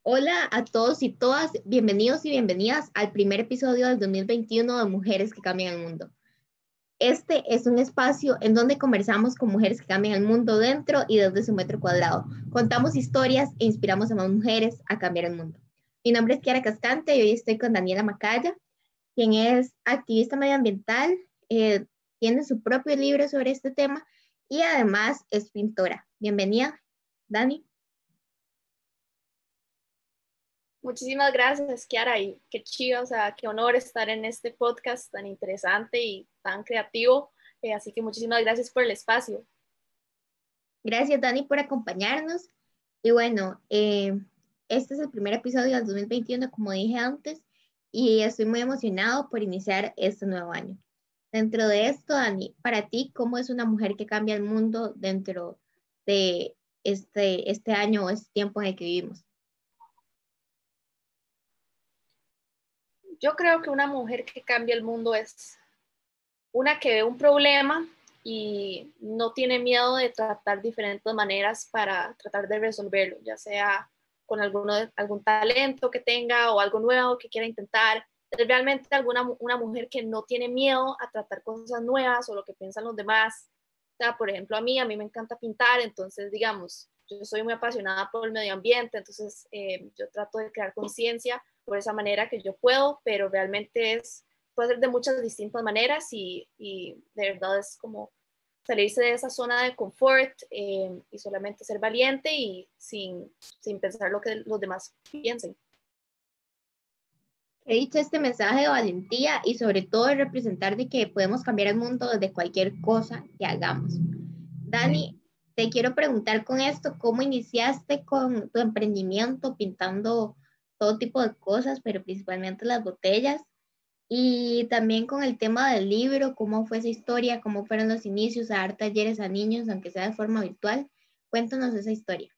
Hola a todos y todas, bienvenidos y bienvenidas al primer episodio del 2021 de Mujeres que Cambian el Mundo. Este es un espacio en donde conversamos con mujeres que cambian el mundo dentro y desde su metro cuadrado. Contamos historias e inspiramos a más mujeres a cambiar el mundo. Mi nombre es Kiara Cascante y hoy estoy con Daniela Macaya, quien es activista medioambiental, tiene su propio libro sobre este tema y además es pintora. Bienvenida, Dani. Muchísimas gracias, Kiara, y qué chido, o sea, qué honor estar en este podcast tan interesante y tan creativo. Así que muchísimas gracias por el espacio. Gracias, Dani, por acompañarnos. Y bueno, este es el primer episodio del 2021, como dije antes, y estoy muy emocionado por iniciar este nuevo año. Dentro de esto, Dani, para ti, ¿cómo es una mujer que cambia el mundo dentro de este año o este tiempo en el que vivimos? Yo creo que una mujer que cambia el mundo es una que ve un problema y no tiene miedo de tratar diferentes maneras para tratar de resolverlo, ya sea con algún talento que tenga o algo nuevo que quiera intentar. Es realmente una mujer que no tiene miedo a tratar cosas nuevas o lo que piensan los demás. O sea, por ejemplo, a mí me encanta pintar, entonces, digamos, yo soy muy apasionada por el medio ambiente, entonces yo trato de crear conciencia por esa manera que yo puedo, pero realmente puede ser de muchas distintas maneras y de verdad es como salirse de esa zona de confort y solamente ser valiente y sin pensar lo que los demás piensen. He dicho este mensaje de valentía y sobre todo de representar de que podemos cambiar el mundo desde cualquier cosa que hagamos. Dani, te quiero preguntar con esto, ¿cómo iniciaste con tu emprendimiento pintando todo tipo de cosas, pero principalmente las botellas? Y también con el tema del libro, ¿cómo fue esa historia? ¿Cómo fueron los inicios a dar talleres a niños, aunque sea de forma virtual? Cuéntanos esa historia.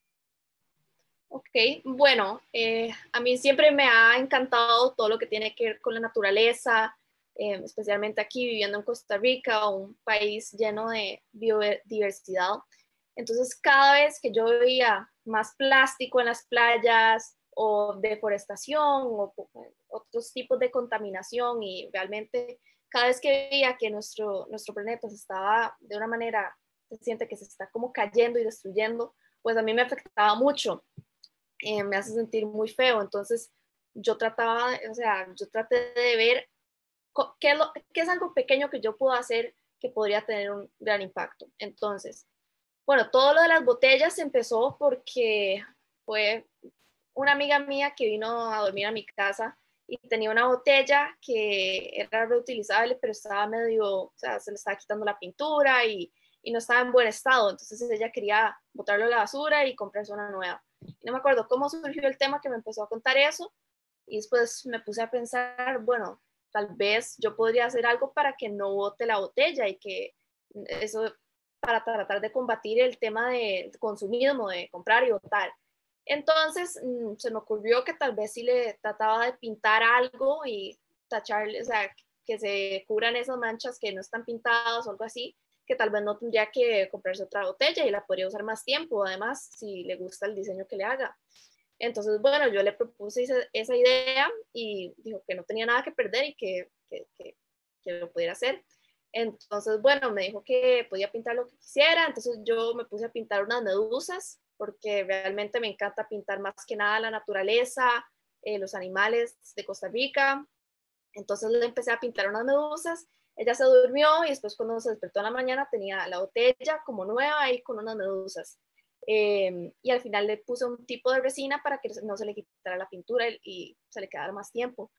Ok, bueno, a mí siempre me ha encantado todo lo que tiene que ver con la naturaleza, especialmente aquí viviendo en Costa Rica, un país lleno de biodiversidad. Entonces, cada vez que yo veía más plástico en las playas o deforestación o otros tipos de contaminación y realmente cada vez que veía que nuestro planeta se estaba de una manera, se siente que se está como cayendo y destruyendo, pues a mí me afectaba mucho, me hace sentir muy feo. Entonces yo traté de ver qué es algo pequeño que yo puedo hacer que podría tener un gran impacto. Entonces, bueno, todo lo de las botellas empezó porque fue una amiga mía que vino a dormir a mi casa y tenía una botella que era reutilizable, pero estaba medio, o sea, se le estaba quitando la pintura y no estaba en buen estado. Entonces ella quería botarlo a la basura y comprarse una nueva. Y no me acuerdo cómo surgió el tema que me empezó a contar eso. Y después me puse a pensar, bueno, tal vez yo podría hacer algo para que no bote la botella y que eso, para tratar de combatir el tema de consumismo, de comprar y botar. Entonces se me ocurrió que tal vez si le trataba de pintar algo y tacharle, o sea, que se cubran esas manchas que no están pintadas o algo así, que tal vez no tendría que comprarse otra botella y la podría usar más tiempo, además, si le gusta el diseño que le haga. Entonces, bueno, yo le propuse esa idea y dijo que no tenía nada que perder y que lo pudiera hacer. Entonces, bueno, me dijo que podía pintar lo que quisiera, entonces yo me puse a pintar unas medusas porque realmente me encanta pintar más que nada la naturaleza, los animales de Costa Rica. Entonces le empecé a pintar unas medusas, ella se durmió y después cuando se despertó en la mañana tenía la botella como nueva y con unas medusas. Y al final le puse un tipo de resina para que no se le quitara la pintura y se le quedara más tiempo.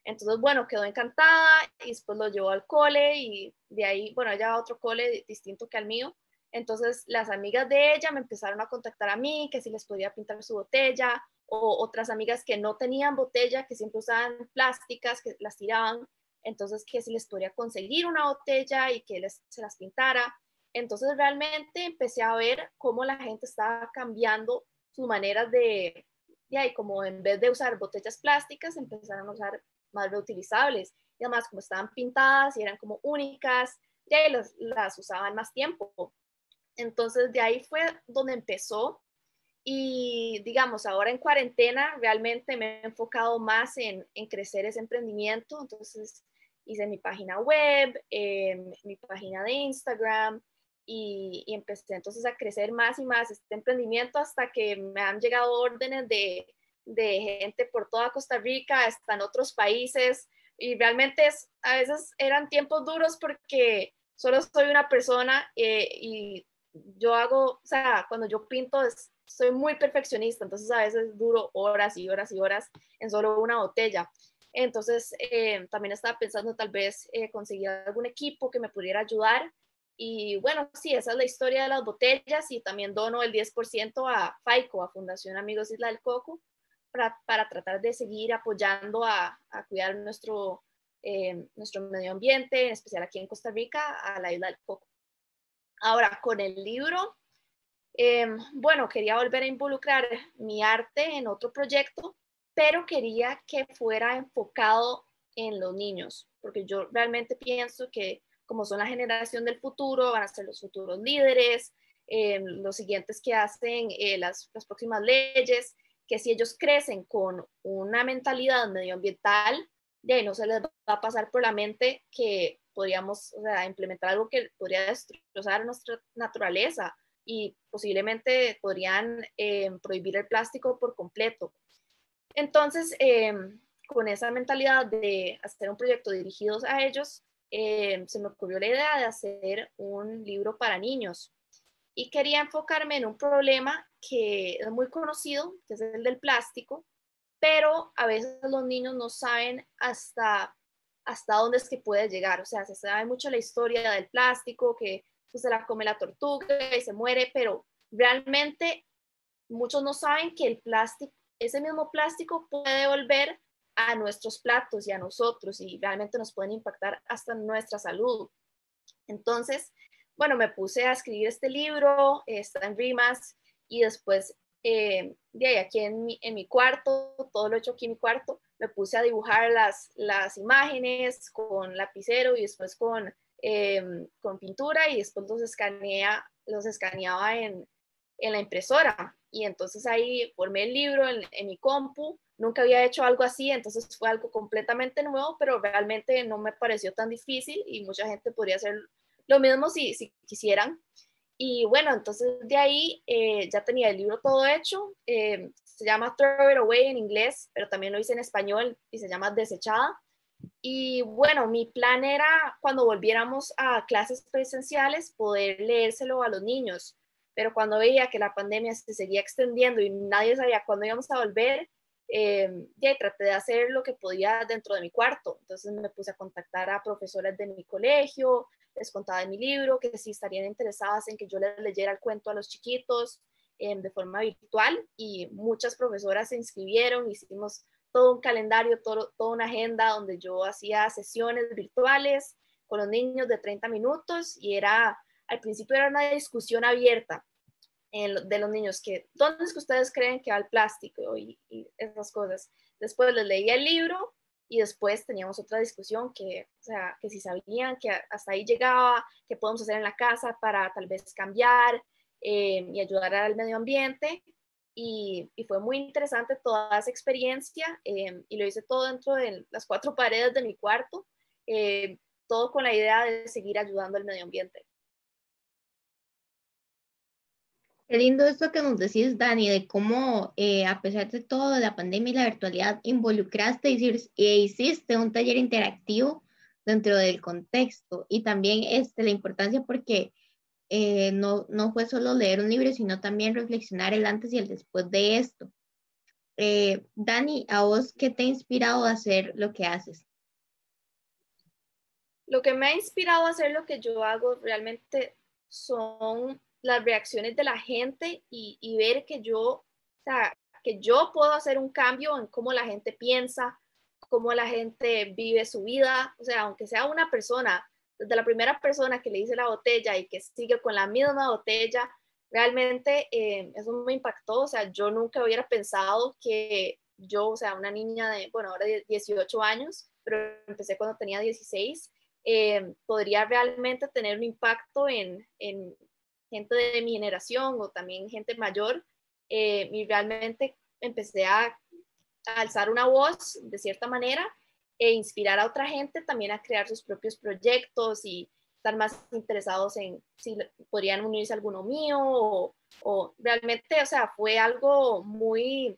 Entonces, bueno, quedó encantada y después lo llevó al cole y de ahí, bueno, ella va a otro cole distinto que al mío. Entonces, las amigas de ella me empezaron a contactar a mí, que si les podía pintar su botella, o otras amigas que no tenían botella, que siempre usaban plásticas, que las tiraban, entonces que si les podría conseguir una botella y que se las pintara. Entonces realmente empecé a ver cómo la gente estaba cambiando sus maneras de como en vez de usar botellas plásticas, empezaron a usar más reutilizables. Y además, como estaban pintadas y eran como únicas, ya las usaban más tiempo. Entonces de ahí fue donde empezó Y digamos, ahora en cuarentena realmente me he enfocado más en crecer ese emprendimiento. Entonces hice mi página web, mi página de Instagram y empecé entonces a crecer más y más este emprendimiento hasta que me han llegado órdenes de gente por toda Costa Rica, hasta en otros países. Y realmente a veces eran tiempos duros porque solo soy una persona y yo hago, o sea, cuando yo pinto soy muy perfeccionista, entonces a veces duro horas y horas y horas en solo una botella. Entonces también estaba pensando tal vez conseguir algún equipo que me pudiera ayudar. Y bueno, sí, esa es la historia de las botellas y también dono el 10% a FAICO, a Fundación Amigos Isla del Coco, para tratar de seguir apoyando a cuidar nuestro medio ambiente, en especial aquí en Costa Rica, a la Isla del Coco. Ahora, con el libro, bueno, quería volver a involucrar mi arte en otro proyecto, pero quería que fuera enfocado en los niños, porque yo realmente pienso que como son la generación del futuro, van a ser los futuros líderes, los siguientes que hacen las próximas leyes, que si ellos crecen con una mentalidad medioambiental, de ahí no se les va a pasar por la mente que podríamos, o sea, implementar algo que podría destrozar nuestra naturaleza y posiblemente podrían prohibir el plástico por completo. Entonces, con esa mentalidad de hacer un proyecto dirigido a ellos, se me ocurrió la idea de hacer un libro para niños y quería enfocarme en un problema que es muy conocido, que es el del plástico, pero a veces los niños no saben hasta dónde es que puede llegar. O sea, se sabe mucho la historia del plástico, que pues, se la come la tortuga y se muere, pero realmente muchos no saben que el plástico, ese mismo plástico puede volver a nuestros platos y a nosotros y realmente nos pueden impactar hasta nuestra salud. Entonces, bueno, me puse a escribir este libro, está en rimas y después de ahí aquí en mi cuarto, todo lo he hecho aquí en mi cuarto, me puse a dibujar las imágenes con lapicero y después con pintura y después los escaneaba en la impresora. Y entonces ahí formé el libro en mi compu. Nunca había hecho algo así, entonces fue algo completamente nuevo, pero realmente no me pareció tan difícil y mucha gente podría hacer lo mismo si quisieran. Y bueno, entonces de ahí ya tenía el libro todo hecho. Se llama Throw It Away en inglés, pero también lo hice en español y se llama Desechada. Y bueno, mi plan era cuando volviéramos a clases presenciales poder leérselo a los niños, pero cuando veía que la pandemia se seguía extendiendo y nadie sabía cuándo íbamos a volver, ya traté de hacer lo que podía dentro de mi cuarto. Entonces me puse a contactar a profesores de mi colegio, les contaba de mi libro, que si estarían interesadas en que yo les leyera el cuento a los chiquitos de forma virtual y muchas profesoras se inscribieron, hicimos todo un calendario, toda una agenda donde yo hacía sesiones virtuales con los niños de 30 minutos y al principio era una discusión abierta de los niños, que ¿dónde es que ustedes creen que va el plástico? Y esas cosas. Después les leía el libro y después teníamos otra discusión o sea, que si sabían que hasta ahí llegaba, qué podemos hacer en la casa para tal vez cambiar y ayudar al medio ambiente. Y fue muy interesante toda esa experiencia y lo hice todo dentro de las 4 paredes de mi cuarto, todo con la idea de seguir ayudando al medio ambiente. Qué lindo esto que nos decís, Dani, de cómo a pesar de todo, de la pandemia y la virtualidad, involucraste e hiciste un taller interactivo dentro del contexto y también la importancia porque no fue solo leer un libro, sino también reflexionar el antes y el después de esto. Dani, ¿a vos qué te ha inspirado a hacer lo que haces? Lo que me ha inspirado a hacer lo que yo hago realmente son las reacciones de la gente y ver o sea, que yo puedo hacer un cambio en cómo la gente piensa, cómo la gente vive su vida. O sea, aunque sea una persona, desde la primera persona que le hice la botella y que sigue con la misma botella, realmente eso me impactó. O sea, yo nunca hubiera pensado que yo, o sea, una niña de, bueno, ahora de 18 años, pero empecé cuando tenía 16, podría realmente tener un impacto en gente de mi generación o también gente mayor y realmente empecé a alzar una voz de cierta manera e inspirar a otra gente también a crear sus propios proyectos y estar más interesados en si podrían unirse a alguno mío o realmente, o sea, fue algo muy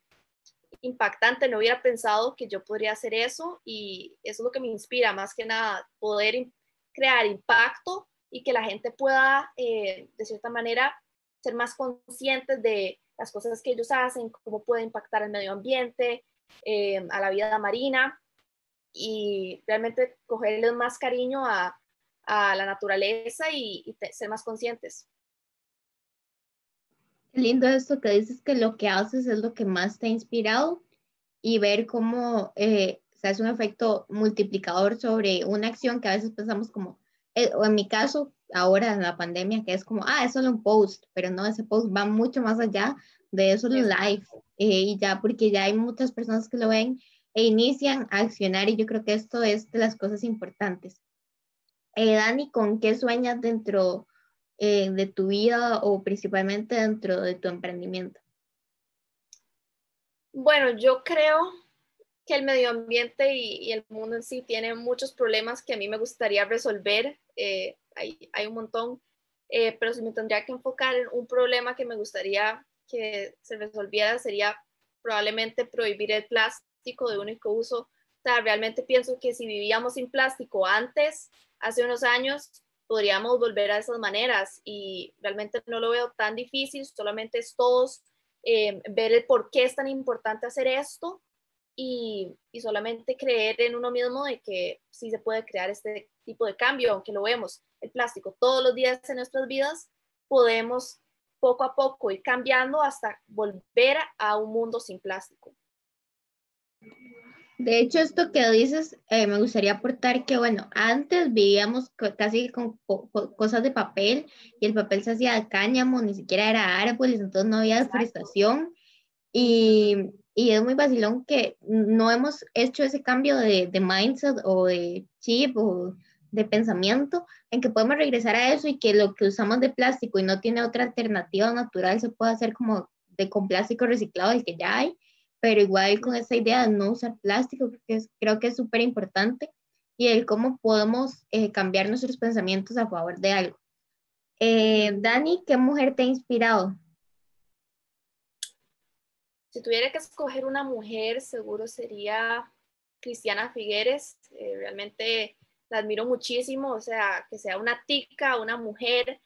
impactante, no hubiera pensado que yo podría hacer eso y eso es lo que me inspira, más que nada, poder crear impacto y que la gente pueda, de cierta manera, ser más conscientes de las cosas que ellos hacen, cómo puede impactar el medio ambiente, a la vida marina y realmente cogerles más cariño a la naturaleza y ser más conscientes. Qué lindo esto que dices que lo que haces es lo que más te ha inspirado y ver cómo se hace un efecto multiplicador sobre una acción que a veces pensamos como, o en mi caso, ahora en la pandemia, que es como, es solo un post, pero no, ese post va mucho más allá de eso un live, y ya, porque ya hay muchas personas que lo ven e inician a accionar y yo creo que esto es de las cosas importantes. Dani, ¿con qué sueñas dentro de tu vida o principalmente dentro de tu emprendimiento? Bueno, yo creo que el medio ambiente y el mundo en sí tiene muchos problemas que a mí me gustaría resolver. Hay un montón, pero si me tendría que enfocar en un problema que me gustaría que se resolviera sería probablemente prohibir el plástico de único uso. O sea, realmente pienso que si vivíamos sin plástico antes, hace unos años, podríamos volver a esas maneras y realmente no lo veo tan difícil, solamente es todos ver el por qué es tan importante hacer esto y solamente creer en uno mismo de que sí se puede crear este tipo de cambio, aunque lo vemos, el plástico todos los días en nuestras vidas, podemos poco a poco ir cambiando hasta volver a un mundo sin plástico. De hecho, esto que dices, me gustaría aportar que, bueno, antes vivíamos casi con cosas de papel y el papel se hacía de cáñamo, ni siquiera era árboles, entonces no había deforestación y es muy vacilón que no hemos hecho ese cambio de mindset o de chip o de pensamiento en que podemos regresar a eso y que lo que usamos de plástico y no tiene otra alternativa natural se puede hacer como con plástico reciclado del que ya hay, pero igual con esa idea de no usar plástico, creo que es súper importante y el cómo podemos cambiar nuestros pensamientos a favor de algo. Dani, ¿qué mujer te ha inspirado? Si tuviera que escoger una mujer, seguro sería Cristiana Figueres. Realmente la admiro muchísimo, o sea, que sea una tica, una mujer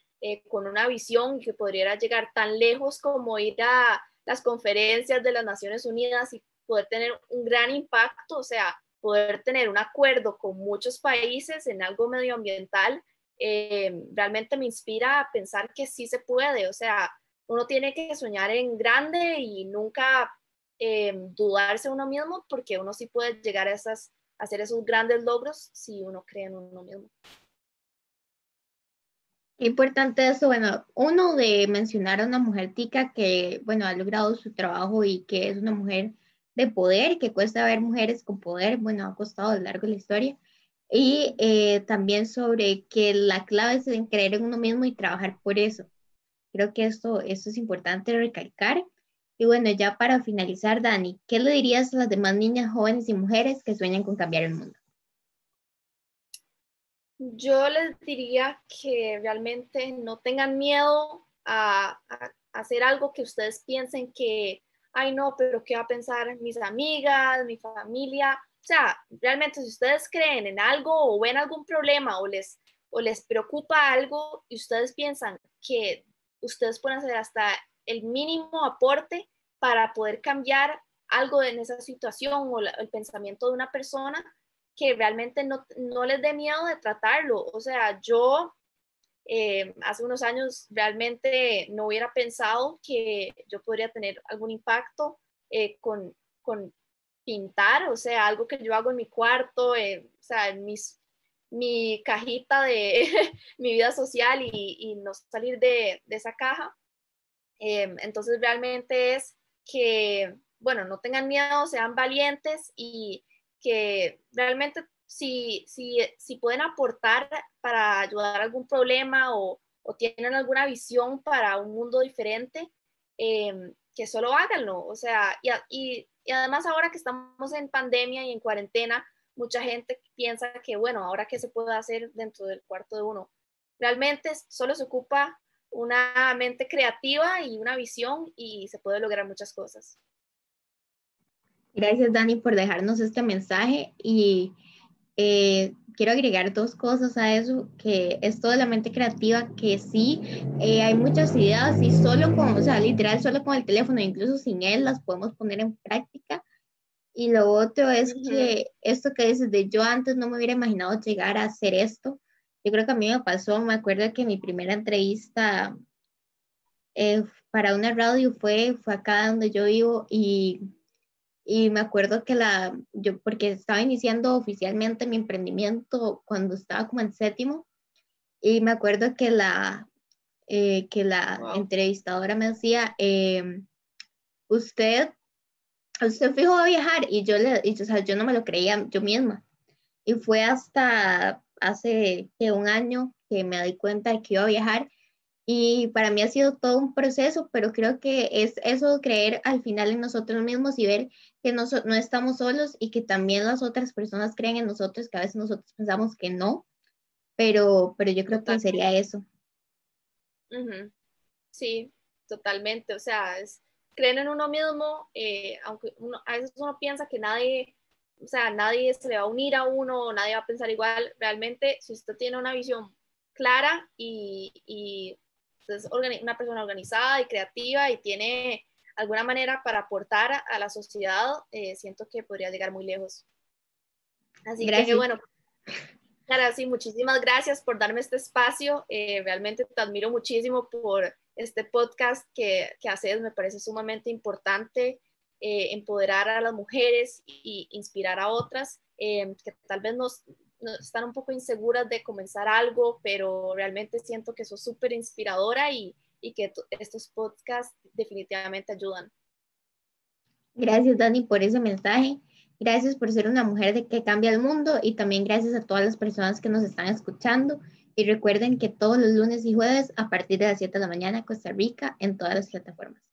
con una visión que podría llegar tan lejos como ir a las conferencias de las Naciones Unidas y poder tener un gran impacto, o sea, poder tener un acuerdo con muchos países en algo medioambiental, realmente me inspira a pensar que sí se puede, o sea, uno tiene que soñar en grande y nunca dudarse uno mismo, porque uno sí puede llegar a hacer esos grandes logros si uno cree en uno mismo. Qué importante eso, bueno, uno de mencionar a una mujer tica que, bueno, ha logrado su trabajo y que es una mujer de poder, que cuesta ver mujeres con poder, bueno, ha costado a lo largo de la historia, y también sobre que la clave es en creer en uno mismo y trabajar por eso. Creo que esto es importante recalcar. Y bueno, ya para finalizar, Dani, ¿qué le dirías a las demás niñas, jóvenes y mujeres que sueñan con cambiar el mundo? Yo les diría que realmente no tengan miedo a hacer algo que ustedes piensen que, ay no, pero ¿qué va a pensar mis amigas, mi familia? O sea, realmente si ustedes creen en algo o ven algún problema o les preocupa algo y ustedes piensan que ustedes pueden hacer hasta el mínimo aporte para poder cambiar algo en esa situación o el pensamiento de una persona, que realmente no les dé miedo de tratarlo. O sea, yo hace unos años realmente no hubiera pensado que yo podría tener algún impacto con pintar, o sea, algo que yo hago en mi cuarto, o sea, en mi cajita de mi vida social y no salir de esa caja. Entonces realmente es que, bueno, no tengan miedo, sean valientes y que realmente si pueden aportar para ayudar a algún problema o tienen alguna visión para un mundo diferente, que solo háganlo, o sea, y además ahora que estamos en pandemia y en cuarentena, mucha gente piensa que, bueno, ahora qué se puede hacer dentro del cuarto de uno. Realmente solo se ocupa una mente creativa y una visión y se puede lograr muchas cosas. Gracias, Dani, por dejarnos este mensaje y quiero agregar dos cosas a eso, que es toda la mente creativa, que sí, hay muchas ideas y solo con, o sea, literal, solo con el teléfono, incluso sin él, las podemos poner en práctica. Y lo otro es Ujú. que esto que dices de yo antes no me hubiera imaginado llegar a hacer esto, yo creo que a mí me pasó, me acuerdo que mi primera entrevista para una radio fue acá donde yo vivo y me acuerdo que yo, porque estaba iniciando oficialmente mi emprendimiento cuando estaba como en séptimo, y me acuerdo que la Wow. entrevistadora me decía, usted, usted fijo va a viajar, o sea, yo no me lo creía yo misma, y fue hasta hace que un año que me di cuenta de que iba a viajar, y para mí ha sido todo un proceso, pero creo que es eso, creer al final en nosotros mismos y ver que no estamos solos y que también las otras personas creen en nosotros, que a veces nosotros pensamos que no, pero yo creo que sería Totalmente. eso. Ujú. Sí, totalmente. O sea, creen en uno mismo, aunque a veces uno piensa que nadie, o sea, nadie se le va a unir a uno, nadie va a pensar igual. Realmente, si usted tiene una visión clara y es una persona organizada y creativa y tiene alguna manera para aportar a la sociedad, siento que podría llegar muy lejos. Así que Gracias. bueno, Clara, sí, muchísimas gracias por darme este espacio. Realmente te admiro muchísimo por este podcast que haces. Me parece sumamente importante empoderar a las mujeres y inspirar a otras que tal vez están un poco inseguras de comenzar algo, pero realmente siento que sos súper inspiradora y que estos podcasts definitivamente ayudan. Gracias, Dani, por ese mensaje. Gracias por ser una mujer que cambia el mundo y también gracias a todas las personas que nos están escuchando. Y recuerden que todos los lunes y jueves a partir de las 7 de la mañana, Costa Rica, en todas las plataformas.